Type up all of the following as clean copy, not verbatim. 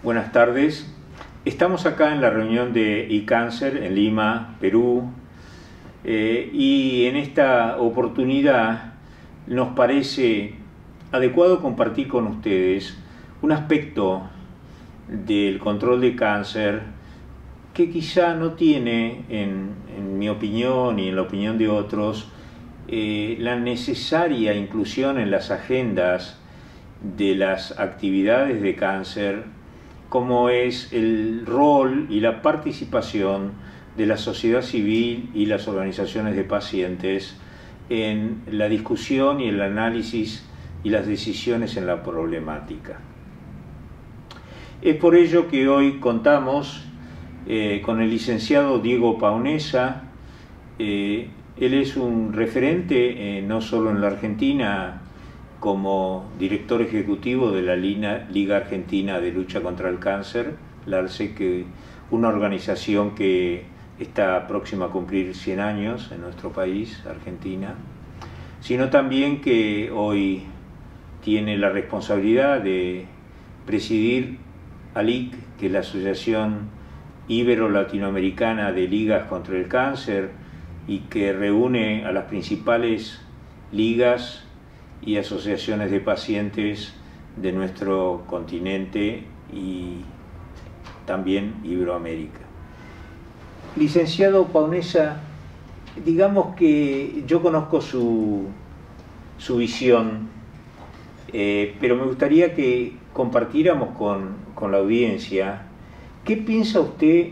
Buenas tardes. Estamos acá en la reunión de iCáncer en Lima, Perú, y en esta oportunidad nos parece adecuado compartir con ustedes un aspecto del control de cáncer que quizá no tiene, en mi opinión y en la opinión de otros, la necesaria inclusión en las agendas de las actividades de cáncer, como es el rol y la participación de la sociedad civil y las organizaciones de pacientes en la discusión y el análisis y las decisiones en la problemática. Es por ello que hoy contamos con el licenciado Diego Paonessa. Él es un referente no solo en la Argentina, como director ejecutivo de la Liga Argentina de Lucha contra el Cáncer, la ARCE, una organización que está próxima a cumplir 100 años en nuestro país, Argentina, sino también que hoy tiene la responsabilidad de presidir ALIC, que es la Asociación Ibero-Latinoamericana de Ligas contra el Cáncer, y que reúne a las principales ligas y asociaciones de pacientes de nuestro continente y también Iberoamérica. Licenciado Paonessa, digamos que yo conozco su visión, pero me gustaría que compartiéramos con la audiencia qué piensa usted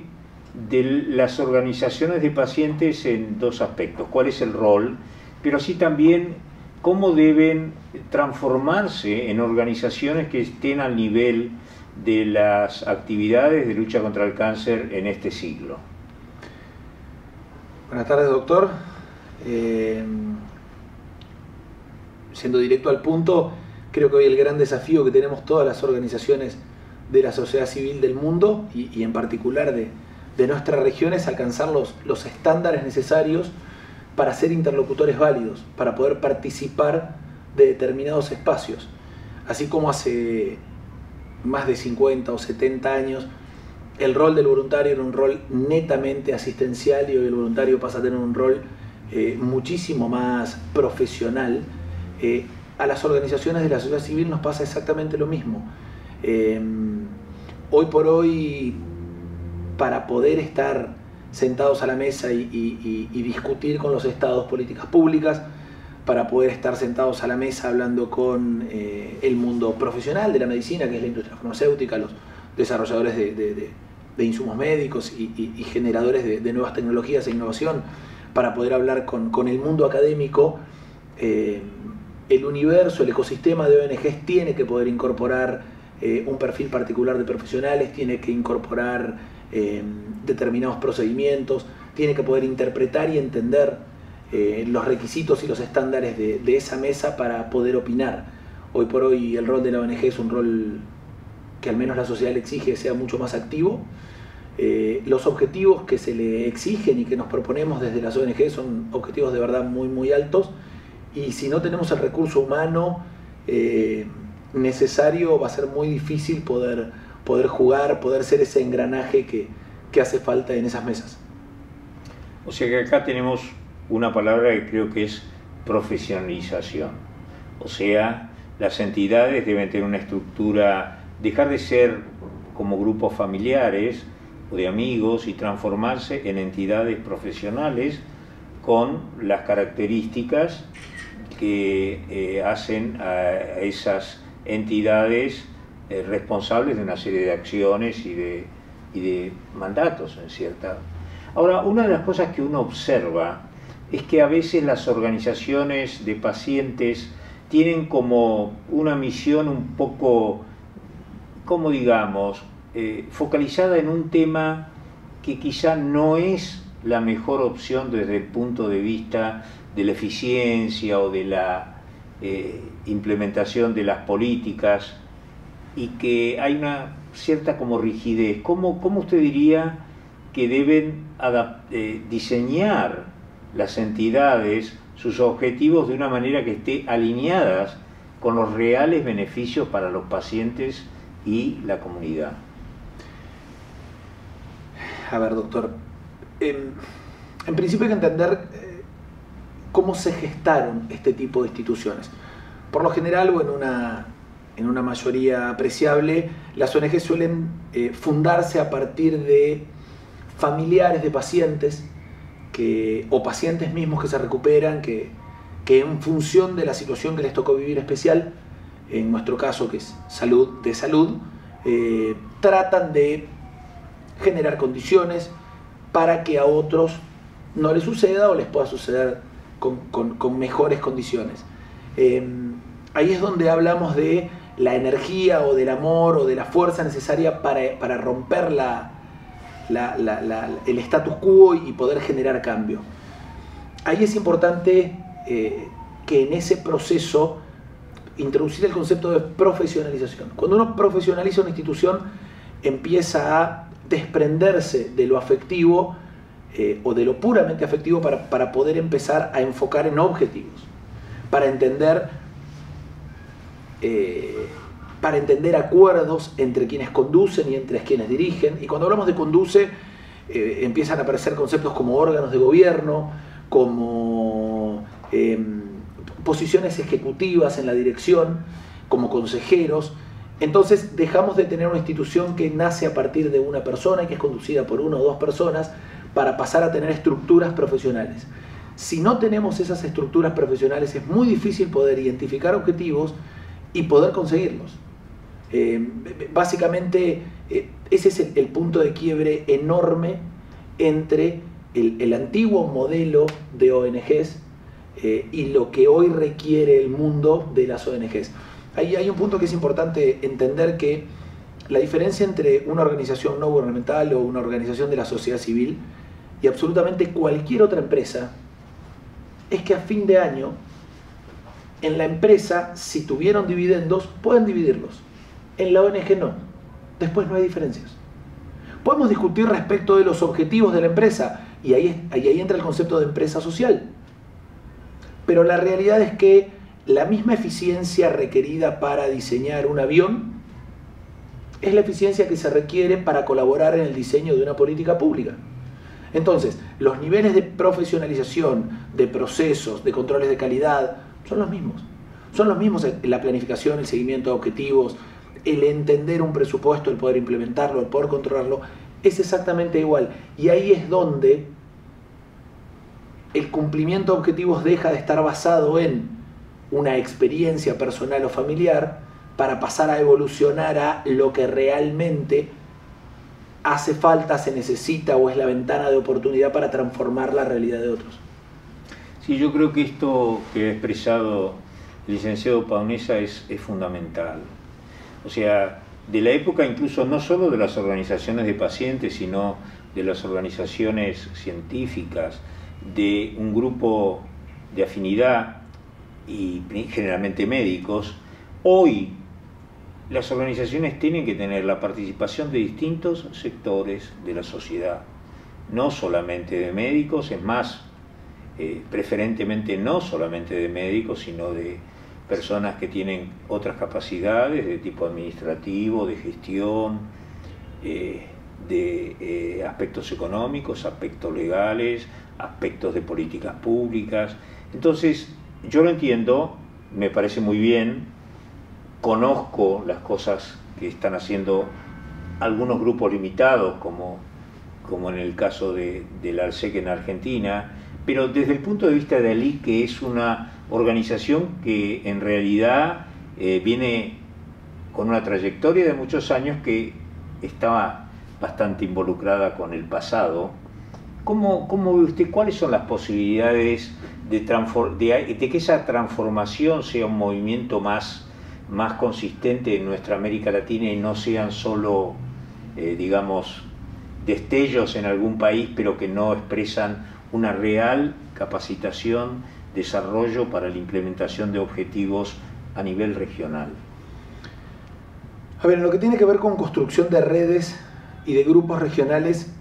de las organizaciones de pacientes en dos aspectos: cuál es el rol, pero así también cómo deben transformarse en organizaciones que estén al nivel de las actividades de lucha contra el cáncer en este siglo. Buenas tardes, doctor. Siendo directo al punto, creo que hoy el gran desafío que tenemos todas las organizaciones de la sociedad civil del mundo y en particular de nuestra región es alcanzar los estándares necesarios para ser interlocutores válidos, para poder participar de determinados espacios. Así como hace más de 50 o 70 años el rol del voluntario era un rol netamente asistencial y hoy el voluntario pasa a tener un rol muchísimo más profesional, a las organizaciones de la sociedad civil nos pasa exactamente lo mismo. Hoy por hoy, para poder estar sentados a la mesa y discutir con los estados políticas públicas, para poder estar sentados a la mesa hablando con el mundo profesional de la medicina, que es la industria farmacéutica, los desarrolladores de insumos médicos y generadores de nuevas tecnologías e innovación, para poder hablar con el mundo académico, el universo, el ecosistema de ONGs tiene que poder incorporar un perfil particular de profesionales, tiene que incorporar determinados procedimientos, tiene que poder interpretar y entender los requisitos y los estándares de esa mesa para poder opinar. Hoy por hoy el rol de la ONG es un rol que al menos la sociedad le exige que sea mucho más activo. Los objetivos que se le exigen y que nos proponemos desde las ONG son objetivos de verdad muy altos, y si no tenemos el recurso humano necesario va a ser muy difícil poder jugar, poder ser ese engranaje que hace falta en esas mesas. O sea que acá tenemos una palabra que creo que es profesionalización. O sea, las entidades deben tener una estructura, dejar de ser como grupos familiares o de amigos y transformarse en entidades profesionales con las características que hacen a esas entidades responsables de una serie de acciones y de mandatos en cierta. Ahora, una de las cosas que uno observa es que a veces las organizaciones de pacientes tienen como una misión un poco, como digamos, focalizada en un tema que quizá no es la mejor opción desde el punto de vista de la eficiencia o de la implementación de las políticas, y que hay una cierta como rigidez. ¿Cómo usted diría que deben diseñar las entidades sus objetivos de una manera que esté alineadas con los reales beneficios para los pacientes y la comunidad? A ver, doctor, en principio hay que entender cómo se gestaron este tipo de instituciones. Por lo general, o en una mayoría apreciable, las ONG suelen fundarse a partir de familiares de pacientes o pacientes mismos que se recuperan, que en función de la situación que les tocó vivir especial, en nuestro caso que es salud, tratan de generar condiciones para que a otros no les suceda o les pueda suceder con mejores condiciones. Ahí es donde hablamos de la energía o del amor o de la fuerza necesaria para romper el status quo y poder generar cambio. Ahí es importante que en ese proceso introducir el concepto de profesionalización. Cuando uno profesionaliza una institución, empieza a desprenderse de lo afectivo o de lo puramente afectivo para poder empezar a enfocar en objetivos, para entender acuerdos entre quienes conducen y entre quienes dirigen. Y cuando hablamos de conduce, empiezan a aparecer conceptos como órganos de gobierno, como posiciones ejecutivas en la dirección, como consejeros. Entonces dejamos de tener una institución que nace a partir de una persona y que es conducida por una o dos personas para pasar a tener estructuras profesionales. Si no tenemos esas estructuras profesionales, es muy difícil poder identificar objetivos y poder conseguirlos. Básicamente ese es el punto de quiebre enorme entre el antiguo modelo de ONGs y lo que hoy requiere el mundo de las ONGs. Ahí hay un punto que es importante entender, que la diferencia entre una organización no gubernamental o una organización de la sociedad civil y absolutamente cualquier otra empresa es que a fin de año en la empresa, si tuvieron dividendos, pueden dividirlos. En la ONG no. Después no hay diferencias. Podemos discutir respecto de los objetivos de la empresa y ahí entra el concepto de empresa social. Pero la realidad es que la misma eficiencia requerida para diseñar un avión es la eficiencia que se requiere para colaborar en el diseño de una política pública. Entonces, los niveles de profesionalización, de procesos, de controles de calidad, son los mismos. Son los mismos en la planificación, el seguimiento de objetivos, el entender un presupuesto, el poder implementarlo, el poder controlarlo, es exactamente igual. Y ahí es donde el cumplimiento de objetivos deja de estar basado en una experiencia personal o familiar para pasar a evolucionar a lo que realmente hace falta, se necesita o es la ventana de oportunidad para transformar la realidad de otros. Sí, yo creo que esto que ha expresado el licenciado Paonesa es fundamental. O sea, de la época incluso no solo de las organizaciones de pacientes, sino de las organizaciones científicas, de un grupo de afinidad y generalmente médicos, hoy las organizaciones tienen que tener la participación de distintos sectores de la sociedad, no solamente de médicos, es más, preferentemente no solamente de médicos, sino de personas que tienen otras capacidades de tipo administrativo, de gestión, de aspectos económicos, aspectos legales, aspectos de políticas públicas. Entonces, yo lo entiendo, me parece muy bien, conozco las cosas que están haciendo algunos grupos limitados, como en el caso del ALSEC en Argentina, pero desde el punto de vista de ALIC, que es una organización que en realidad viene con una trayectoria de muchos años, que estaba bastante involucrada con el pasado, ¿cómo ve usted cuáles son las posibilidades de que esa transformación sea un movimiento más consistente en nuestra América Latina y no sean solo, digamos, destellos en algún país, pero que no expresan una real capacitación, desarrollo para la implementación de objetivos a nivel regional? A ver, en lo que tiene que ver con construcción de redes y de grupos regionales,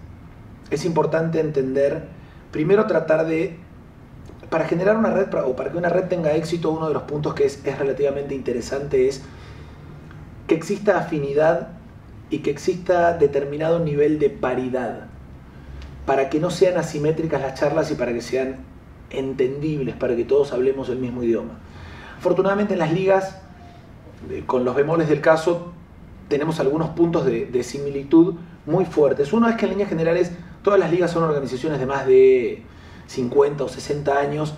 es importante entender, primero tratar de, para generar una red o para que una red tenga éxito, uno de los puntos que es relativamente interesante es que exista afinidad y que exista determinado nivel de paridad. para que no sean asimétricas las charlas y para que sean entendibles, para que todos hablemos el mismo idioma. Afortunadamente en las ligas, con los bemoles del caso, tenemos algunos puntos de similitud muy fuertes. Uno es que en líneas generales todas las ligas son organizaciones de más de 50 o 60 años.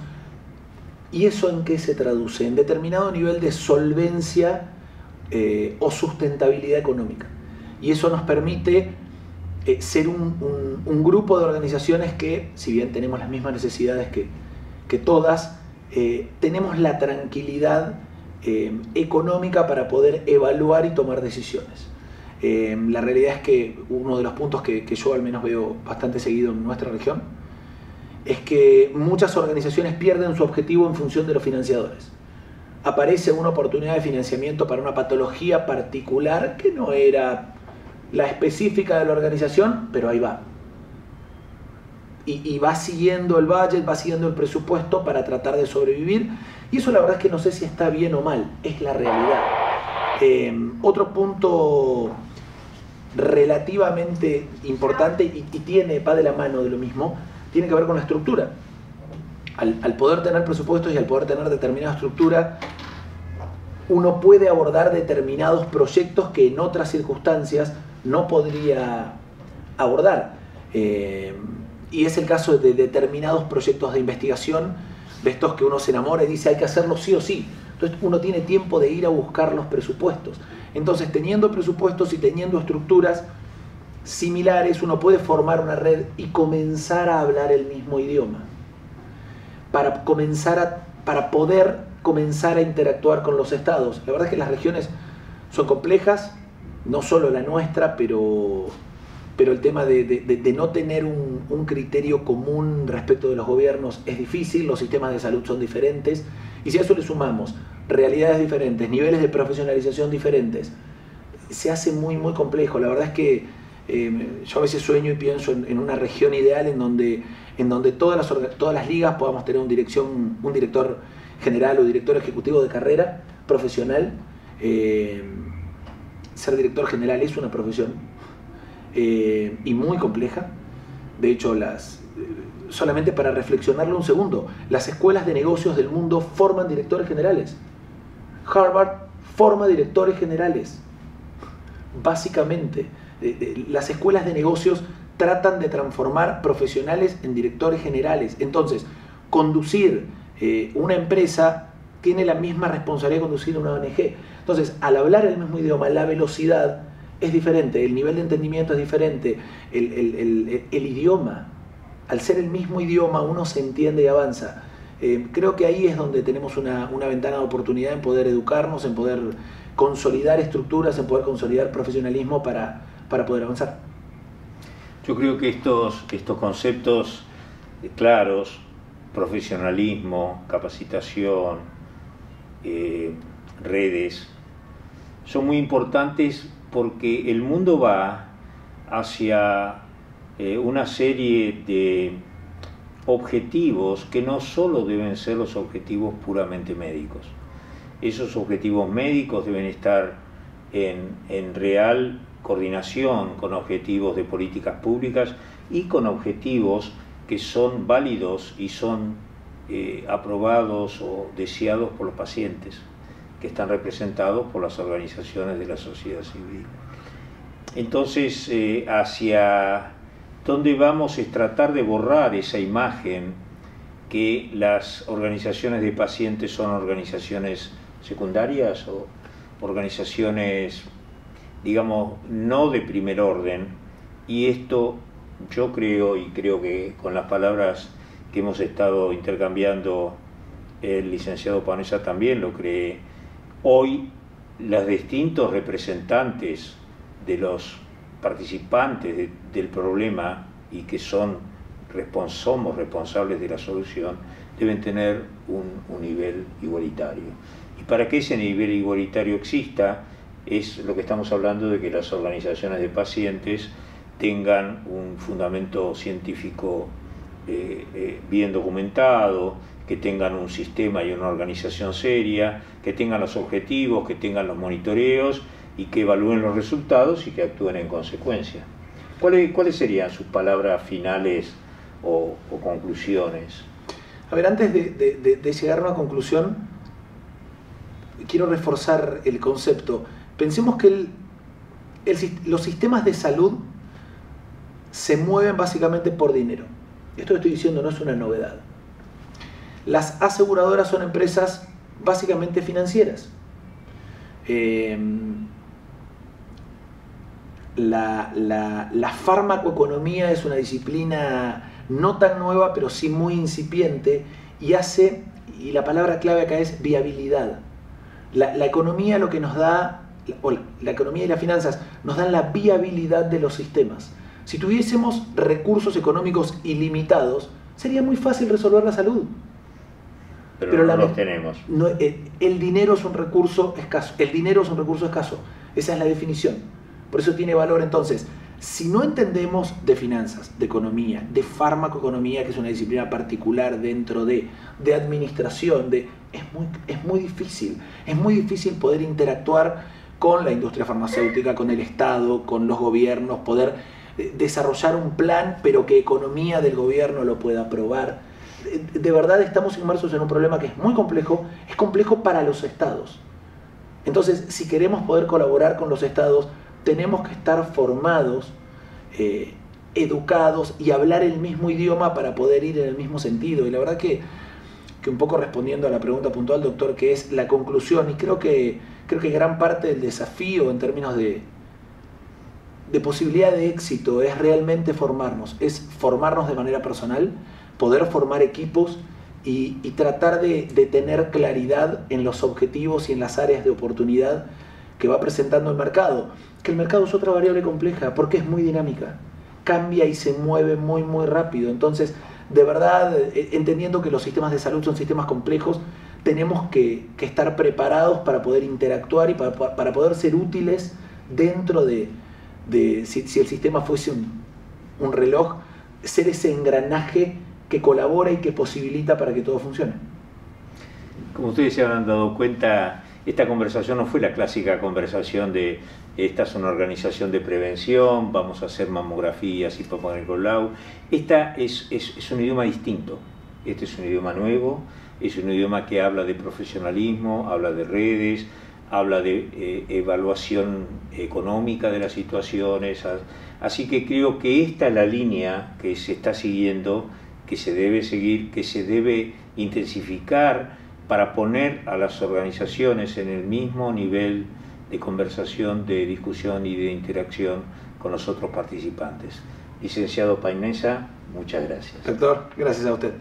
¿Y eso en qué se traduce? En determinado nivel de solvencia o sustentabilidad económica. Y eso nos permite ser un grupo de organizaciones que, si bien tenemos las mismas necesidades que todas, tenemos la tranquilidad económica para poder evaluar y tomar decisiones. La realidad es que uno de los puntos que yo al menos veo bastante seguido en nuestra región es que muchas organizaciones pierden su objetivo en función de los financiadores. Aparece una oportunidad de financiamiento para una patología particular que no era la específica de la organización, pero ahí va. Y va siguiendo el budget, va siguiendo el presupuesto para tratar de sobrevivir. Y eso la verdad es que no sé si está bien o mal, es la realidad. Otro punto relativamente importante y va de la mano de lo mismo, tiene que ver con la estructura. Al poder tener presupuestos y al poder tener determinada estructura, uno puede abordar determinados proyectos que en otras circunstancias no podría abordar. Y es el caso de determinados proyectos de investigación, de estos que uno se enamora y dice hay que hacerlo sí o sí. Entonces uno tiene tiempo de ir a buscar los presupuestos. Entonces, teniendo presupuestos y teniendo estructuras similares, uno puede formar una red y comenzar a hablar el mismo idioma. Para poder comenzar a interactuar con los estados. La verdad es que las regiones son complejas, no solo la nuestra, pero el tema de no tener un criterio común respecto de los gobiernos es difícil, los sistemas de salud son diferentes, y si a eso le sumamos realidades diferentes, niveles de profesionalización diferentes, se hace muy complejo. La verdad es que yo a veces sueño y pienso en una región ideal en donde todas las ligas podamos tener un director general o director ejecutivo de carrera profesional. Ser director general es una profesión y muy compleja. De hecho, solamente para reflexionarlo un segundo, las escuelas de negocios del mundo forman directores generales. Harvard forma directores generales. Básicamente, las escuelas de negocios tratan de transformar profesionales en directores generales. Entonces, conducir una empresa tiene la misma responsabilidad de conducir una ONG. Entonces, al hablar el mismo idioma, la velocidad es diferente, el nivel de entendimiento es diferente, el idioma, al ser el mismo idioma, uno se entiende y avanza. Creo que ahí es donde tenemos una ventana de oportunidad en poder educarnos, en poder consolidar estructuras, en poder consolidar profesionalismo para poder avanzar. Yo creo que estos conceptos claros, profesionalismo, capacitación, redes, son muy importantes porque el mundo va hacia una serie de objetivos que no solo deben ser los objetivos puramente médicos. Esos objetivos médicos deben estar en real coordinación con objetivos de políticas públicas y con objetivos que son válidos y son aprobados o deseados por los pacientes, que están representados por las organizaciones de la sociedad civil. Entonces, hacia donde vamos es tratar de borrar esa imagen que las organizaciones de pacientes son organizaciones secundarias o organizaciones, digamos, no de primer orden. Y esto yo creo, y creo que con las palabras que hemos estado intercambiando, el licenciado Panessa también lo cree, hoy los distintos representantes de los participantes del problema y que somos responsables de la solución, deben tener un nivel igualitario. Y para que ese nivel igualitario exista, es lo que estamos hablando de que las organizaciones de pacientes tengan un fundamento científico bien documentado, que tengan un sistema y una organización seria, que tengan los objetivos, que tengan los monitoreos y que evalúen los resultados y que actúen en consecuencia. ¿Cuáles serían sus palabras finales o conclusiones? A ver, antes de llegar a una conclusión, quiero reforzar el concepto. Pensemos que los sistemas de salud se mueven básicamente por dinero. Esto que estoy diciendo no es una novedad. Las aseguradoras son empresas básicamente financieras. La farmacoeconomía es una disciplina no tan nueva, pero sí muy incipiente, y la palabra clave acá es viabilidad. La economía lo que nos da, o la economía y las finanzas nos dan la viabilidad de los sistemas. Si tuviésemos recursos económicos ilimitados, sería muy fácil resolver la salud. Pero no los tenemos. El dinero es un recurso escaso. El dinero es un recurso escaso. Esa es la definición. Por eso tiene valor. Entonces, si no entendemos de finanzas, de economía, de farmacoeconomía, que es una disciplina particular dentro de administración, es muy difícil. Es muy difícil poder interactuar con la industria farmacéutica, con el Estado, con los gobiernos, poder desarrollar un plan, pero que economía del gobierno lo pueda aprobar. De verdad estamos inmersos en un problema que es muy complejo, es complejo para los estados. Entonces, si queremos poder colaborar con los estados, tenemos que estar formados, educados y hablar el mismo idioma para poder ir en el mismo sentido. Y la verdad que un poco respondiendo a la pregunta puntual, doctor, que es la conclusión, y creo que gran parte del desafío en términos de posibilidad de éxito es realmente formarnos, es formarnos de manera personal, poder formar equipos y tratar de tener claridad en los objetivos y en las áreas de oportunidad que va presentando el mercado. Que el mercado es otra variable compleja porque es muy dinámica, cambia y se mueve muy rápido. Entonces, de verdad, entendiendo que los sistemas de salud son sistemas complejos, tenemos que estar preparados para poder interactuar y para poder ser útiles dentro si el sistema fuese un reloj, ser ese engranaje que colabora y que posibilita para que todo funcione. Como ustedes se habrán dado cuenta, esta conversación no fue la clásica conversación de esta es una organización de prevención, vamos a hacer mamografías y Papá Nicolau. Esta es un idioma distinto, este es un idioma nuevo, es un idioma que habla de profesionalismo, habla de redes, habla de evaluación económica de las situaciones. Así que creo que esta es la línea que se está siguiendo, que se debe seguir, que se debe intensificar para poner a las organizaciones en el mismo nivel de conversación, de discusión y de interacción con los otros participantes. Licenciado Painesa, muchas gracias. Doctor, gracias a usted.